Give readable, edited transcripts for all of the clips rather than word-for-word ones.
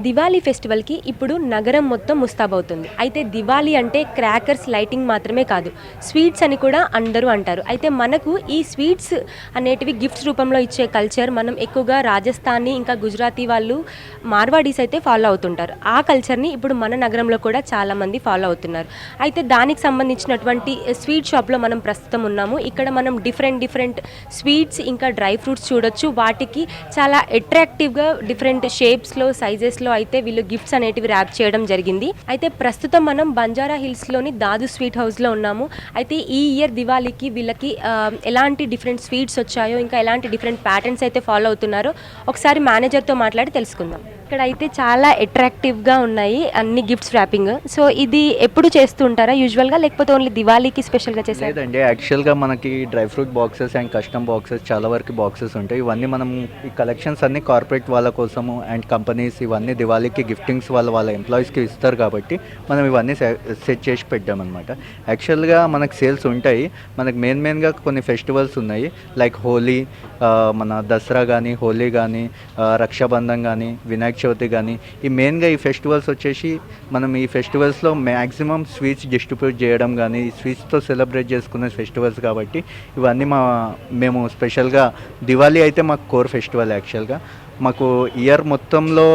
దివాళీ ఫెస్టివల్కి ఇప్పుడు నగరం మొత్తం ముస్తాబవుతుంది. అయితే దివాళీ అంటే క్రాకర్స్ లైటింగ్ మాత్రమే కాదు, స్వీట్స్ అని కూడా అందరూ అంటారు. అయితే మనకు ఈ స్వీట్స్ అనేటివి గిఫ్ట్స్ రూపంలో ఇచ్చే కల్చర్ మనం ఎక్కువగా రాజస్థానీ ఇంకా గుజరాతీ వాళ్ళు, మార్వాడీస్ అయితే ఫాలో అవుతుంటారు. ఆ కల్చర్ని ఇప్పుడు మన నగరంలో కూడా చాలామంది ఫాలో అవుతున్నారు. అయితే దానికి సంబంధించినటువంటి స్వీట్ షాప్లో మనం ప్రస్తుతం ఉన్నాము. ఇక్కడ మనం డిఫరెంట్ స్వీట్స్ ఇంకా డ్రై ఫ్రూట్స్ చూడొచ్చు. వాటికి చాలా అట్రాక్టివ్గా డిఫరెంట్ షేప్స్లో, సైజెస్లో అయితే వీళ్ళు గిఫ్ట్స్ అనేటివి ర్యాప్ చేయడం జరిగింది. అయితే ప్రస్తుతం మనం బంజారా హిల్స్లోని దాదు స్వీట్ హౌస్లో ఉన్నాము. అయితే ఈ ఇయర్ దివాళీకి వీళ్ళకి ఎలాంటి డిఫరెంట్ స్వీట్స్ వచ్చాయో, ఇంకా ఎలాంటి డిఫరెంట్ ప్యాటర్న్స్ అయితే ఫాలో అవుతున్నారో ఒకసారి మేనేజర్తో మాట్లాడి తెలుసుకుందాం. ఇక్కడ అయితే చాలా అట్రాక్టివ్గా ఉన్నాయి అన్ని గిఫ్ట్స్ ర్యాపింగ్. సో ఇది ఎప్పుడు చేస్తూ ఉంటారా యూజువల్గా, లేకపోతే ఓన్లీ దివాళీకి స్పెషల్గా చేస్తారు? లేదండి, యాక్చువల్గా మనకి dry fruit boxes and custom boxes చాలా వరకు బాక్సెస్ ఉంటాయి. ఇవన్నీ మనం ఈ కలెక్షన్స్ అన్ని కార్పొరేట్ వాళ్ళ కోసము అండ్ కంపెనీస్ ఇవన్నీ దివాళీకి గిఫ్టింగ్స్ వాళ్ళ ఎంప్లాయీస్కి ఇస్తారు కాబట్టి మనం ఇవన్నీ సెట్ చేసి పెట్టామన్నమాట. యాక్చువల్గా మనకు సేల్స్ ఉంటాయి. మనకు మెయిన్గా కొన్ని ఫెస్టివల్స్ ఉన్నాయి, లైక్ హోలీ, మన దసరా కానీ, హోలీ కానీ, రక్షాబంధన్ కానీ, వినాయక చవితి కానీ. ఈ మెయిన్గా ఈ ఫెస్టివల్స్ వచ్చేసి మనం ఈ ఫెస్టివల్స్లో మ్యాక్సిమం స్వీట్స్ డిస్ట్రిబ్యూట్ చేయడం కానీ, స్వీట్స్తో సెలబ్రేట్ చేసుకునే ఫెస్టివల్స్ కాబట్టి ఇవన్నీ మేము స్పెషల్గా దివాళీ అయితే మాకు కోర్ ఫెస్టివల్. యాక్చువల్గా మాకు ఇయర్ మొత్తంలో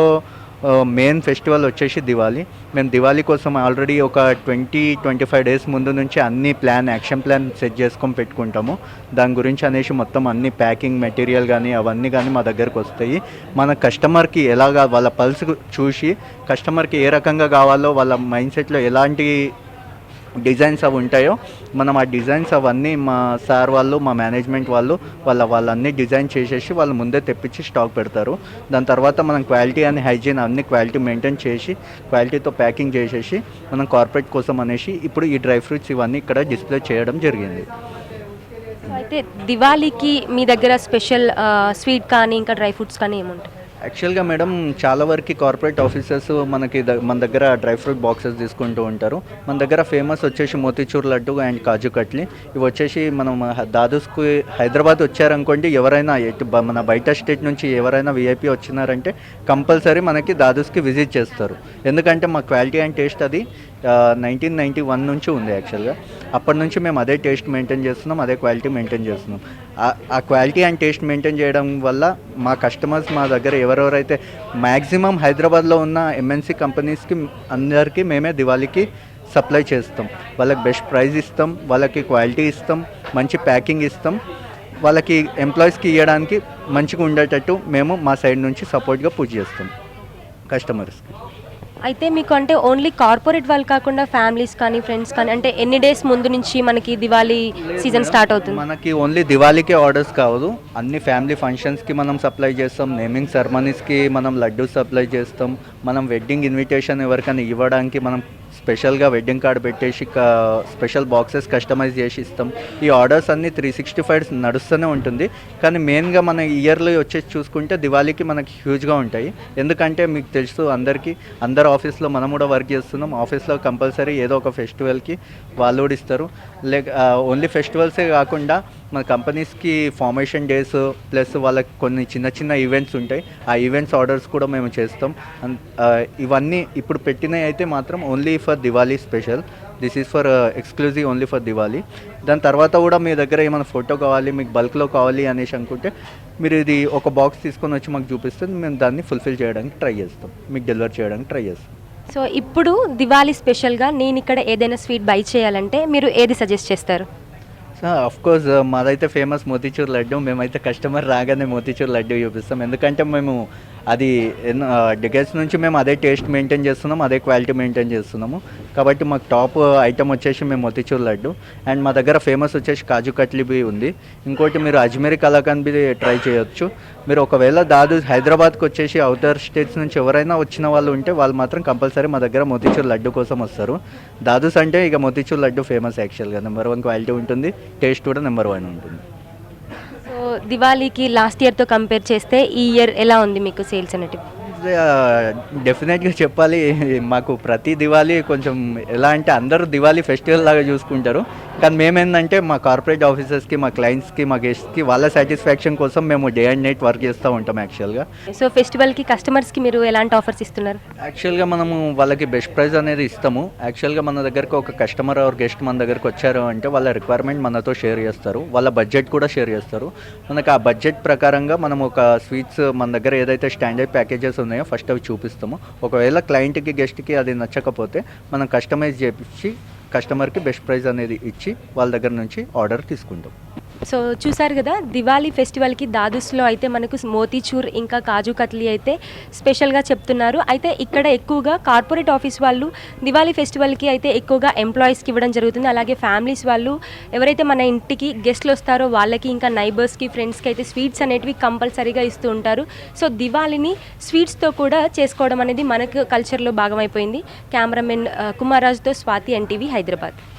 మెయిన్ ఫెస్టివల్ వచ్చేసి దివాళీ. మేము దివాళీ కోసం ఆల్రెడీ ఒక 20-25 డేస్ ముందు నుంచి అన్ని యాక్షన్ ప్లాన్ సెట్ చేసుకొని పెట్టుకుంటాము. దాని గురించి అనేసి మొత్తం అన్ని ప్యాకింగ్ మెటీరియల్ కానీ అవన్నీ కానీ మా దగ్గరకు వస్తాయి. మన కస్టమర్కి ఎలాగా వాళ్ళ పల్స్ చూసి కస్టమర్కి ఏ రకంగా కావాలో, వాళ్ళ మైండ్ సెట్లో ఎలాంటి డిజైన్స్ అవి ఉంటాయో మనం ఆ డిజైన్స్ అవన్నీ మా సార్ వాళ్ళు, మా మేనేజ్మెంట్ వాళ్ళన్నీ డిజైన్ చేసేసి వాళ్ళు ముందే తెప్పించి స్టాక్ పెడతారు. దాని తర్వాత మనం క్వాలిటీ అండ్ హైజీన్ అన్ని క్వాలిటీ మెయింటైన్ చేసి క్వాలిటీతో ప్యాకింగ్ చేసేసి మనం కార్పొరేట్ కోసం అనేసి ఇప్పుడు ఈ డ్రై ఫ్రూట్స్ ఇవన్నీ ఇక్కడ డిస్ప్లే చేయడం జరిగింది. అయితే దివాళీకి మీ దగ్గర స్పెషల్ స్వీట్ కానీ ఇంకా డ్రై ఫ్రూట్స్ కానీ ఏముంటాయి? యాక్చువల్గా మేడం చాలా వరకు కార్పొరేట్ ఆఫీసర్స్ మన దగ్గర డ్రై ఫ్రూట్ బాక్సెస్ తీసుకుంటూ ఉంటారు. మన దగ్గర ఫేమస్ వచ్చేసి మోతీచూర్ లడ్డు అండ్ కాజు కట్లీ. ఇవి వచ్చేసి మనం దాదూస్కి హైదరాబాద్ వచ్చారనుకోండి, ఎవరైనా మన బయట స్టేట్ నుంచి ఎవరైనా విఐపి వచ్చినారంటే కంపల్సరీ మనకి దాదూస్కి విజిట్ చేస్తారు. ఎందుకంటే మా క్వాలిటీ అండ్ టేస్ట్ అది 1991 నుంచి ఉంది. యాక్చువల్గా అప్పటి నుంచి మేము అదే టేస్ట్ మెయింటైన్ చేస్తున్నాం, అదే క్వాలిటీ మెయింటైన్ చేస్తున్నాం. ఆ క్వాలిటీ అండ్ టేస్ట్ మెయింటైన్ చేయడం వల్ల మా కస్టమర్స్ మా దగ్గర ఎవరెవరైతే మ్యాక్సిమం హైదరాబాద్లో ఉన్న ఎంఎన్సీ కంపెనీస్కి అందరికీ మేమే దివాళీకి సప్లై చేస్తాం. వాళ్ళకి బెస్ట్ ప్రైస్ ఇస్తాం, వాళ్ళకి క్వాలిటీ ఇస్తాం, మంచి ప్యాకింగ్ ఇస్తాం. వాళ్ళకి ఎంప్లాయీస్కి ఇవ్వడానికి మంచిగా ఉండేటట్టు మేము మా సైడ్ నుంచి సపోర్ట్గా పూజ చేస్తాం కస్టమర్స్కి. అయితే మీకు అంటే ఓన్లీ కార్పొరేట్ వాళ్ళు కాకుండా ఫ్యామిలీస్ కానీ, ఫ్రెండ్స్ కానీ, అంటే ఎన్ని డేస్ ముందు నుంచి మనకి దివాళీ సీజన్ స్టార్ట్ అవుతుంది? మనకి ఓన్లీ దివాళీకే ఆర్డర్స్ కావదు, అన్ని ఫ్యామిలీ ఫంక్షన్స్కి మనం సప్లై చేస్తాం. నేమింగ్ సెరమనీస్కి మనం లడ్డు సప్లై చేస్తాం. మనం వెడ్డింగ్ ఇన్విటేషన్ ఎవరికైనా ఇవ్వడానికి మనం స్పెషల్గా వెడ్డింగ్ కార్డ్ పెట్టేసి స్పెషల్ బాక్సెస్ కస్టమైజ్ చేసి ఇస్తాం. ఈ ఆర్డర్స్ అన్నీ 365 నడుస్తూనే ఉంటుంది. కానీ మెయిన్గా మన ఇయర్లీ వచ్చేసి చూసుకుంటే దివాళీకి మనకి హ్యూజ్గా ఉంటాయి. ఎందుకంటే మీకు తెలుసు అందరు ఆఫీస్లో మనం కూడా వర్క్ చేస్తున్నాం. ఆఫీస్లో కంపల్సరీ ఏదో ఒక ఫెస్టివల్కి వాళ్ళు కూడా ఇస్తారు. ఓన్లీ ఫెస్టివల్సే కాకుండా మన కంపెనీస్కి ఫార్మేషన్ డేస్ ప్లస్ వాళ్ళకి కొన్ని చిన్న ఈవెంట్స్ ఉంటాయి. ఆ ఈవెంట్స్ ఆర్డర్స్ కూడా మేము చేస్తాం. ఇవన్నీ ఇప్పుడు పెట్టినవి అయితే మాత్రం only for Diwali special. This is for exclusive only for Diwali. దాని తర్వాత కూడా మీ దగ్గర ఏమైనా ఫోటో కావాలి, మీకు బల్క్లో కావాలి అనేసి అనుకుంటే మీరు ఇది ఒక బాక్స్ తీసుకొని వచ్చి మాకు చూపిస్తే మేము దాన్ని ఫుల్ఫిల్ చేయడానికి ట్రై చేస్తాం, మీకు డెలివర్ చేయడానికి ట్రై చేస్తాం. సో ఇప్పుడు దివాళీ స్పెషల్గా నేను ఇక్కడ ఏదైనా స్వీట్ బై చేయాలంటే మీరు ఏది సజెస్ట్ చేస్తారు? కోర్స్ మాదైతే ఫేమస్ మోతీచూర్ లడ్డు. మేమైతే కస్టమర్ రాగానే మోతీచూర్ లడ్డు చూపిస్తాం. ఎందుకంటే మేము అది డికేట్స్ నుంచి మేము అదే టేస్ట్ మెయింటైన్ చేస్తున్నాం, అదే క్వాలిటీ మెయింటైన్ చేస్తున్నాము. కాబట్టి మాకు టాప్ ఐటమ్ వచ్చేసి మేము మోతీచూర్ లడ్డు. అండ్ మా దగ్గర ఫేమస్ వచ్చేసి కాజు కట్లీ బి ఉంది. ఇంకోటి మీరు అజ్మీరీ కలాకండ్ బి ట్రై చేయొచ్చు. మీరు ఒకవేళ హైదరాబాద్కి వచ్చేసి అవుటర్ స్టేట్స్ నుంచి ఎవరైనా వచ్చిన వాళ్ళు ఉంటే వాళ్ళు మాత్రం కంపల్సరీ మా దగ్గర మోతీచూర్ లడ్డు కోసం వస్తారు. దాదూస్ అంటే ఇక మోతీచూర్ లడ్డు ఫేమస్. యాక్చువల్గా నెంబర్ 1 క్వాలిటీ ఉంటుంది, టేస్ట్ కూడా నెంబర్ 1 ఉంటుంది. సో దివాళీకి లాస్ట్ ఇయర్తో కంపేర్ చేస్తే ఈ ఇయర్ ఎలా ఉంది మీకు సేల్స్ అనేటివి? డెఫినెట్గా చెప్పాలి, మాకు ప్రతి దివాళీ కొంచెం ఎలా అంటే అందరూ దివాళీ ఫెస్టివల్ లాగా చూసుకుంటారు. కానీ మేమేందంటే మా కార్పొరేట్ ఆఫీసర్స్కి, మా క్లయింట్స్కి, మా గెస్ట్స్కి వాళ్ళ సాటిస్ఫాక్షన్ కోసం మేము డే అండ్ నైట్ వర్క్ చేస్తూ ఉంటాం యాక్చువల్గా. సో ఫెస్టివల్కి కస్టమర్స్కి మీరు ఎలాంటి ఆఫర్స్ ఇస్తున్నారు? యాక్చువల్గా మనము వాళ్ళకి బెస్ట్ ప్రైస్ అనేది ఇస్తాము. యాక్చువల్గా మన దగ్గరకు ఒక కస్టమర్ ఆర్ గెస్ట్ మన దగ్గరకు వచ్చారు అంటే వాళ్ళ రిక్వైర్మెంట్ మనతో షేర్ చేస్తారు, వాళ్ళ బడ్జెట్ కూడా షేర్ చేస్తారు. మనకు ఆ బడ్జెట్ ప్రకారంగా మనం ఒక స్వీట్స్ మన దగ్గర ఏదైతే స్టాండర్డ్ ప్యాకేజెస్ ఉన్నాయో ఫస్ట్ అవి చూపిస్తాము. ఒకవేళ క్లయింట్కి, గెస్ట్కి అది నచ్చకపోతే మనం కస్టమైజ్ చేపించి కస్టమర్కి బెస్ట్ ప్రైస్ అనేది ఇచ్చి వాళ్ళ దగ్గర నుంచి ఆర్డర్ తీసుకుంటాం. సో చూసారు కదా, దివాళీ ఫెస్టివల్కి దాదుస్లో అయితే మనకు మోతీచూర్ ఇంకా కాజు కత్లీ అయితే స్పెషల్గా చెప్తున్నారు. అయితే ఇక్కడ ఎక్కువగా కార్పొరేట్ ఆఫీస్ వాళ్ళు దివాళీ ఫెస్టివల్కి అయితే ఎక్కువగా ఎంప్లాయీస్కి ఇవ్వడం జరుగుతుంది. అలాగే ఫ్యామిలీస్ వాళ్ళు ఎవరైతే మన ఇంటికి గెస్ట్లు వస్తారో వాళ్ళకి, ఇంకా నైబర్స్కి, ఫ్రెండ్స్కి అయితే స్వీట్స్ అనేటివి కంపల్సరీగా ఇస్తూ ఉంటారు. సో దివాళీని స్వీట్స్తో కూడా చేసుకోవడం అనేది మనకు కల్చర్లో భాగమైపోయింది. కెమెరామెన్ కుమారాజ్తో స్వాతి, ఎన్టీవీ, హైదరాబాద్.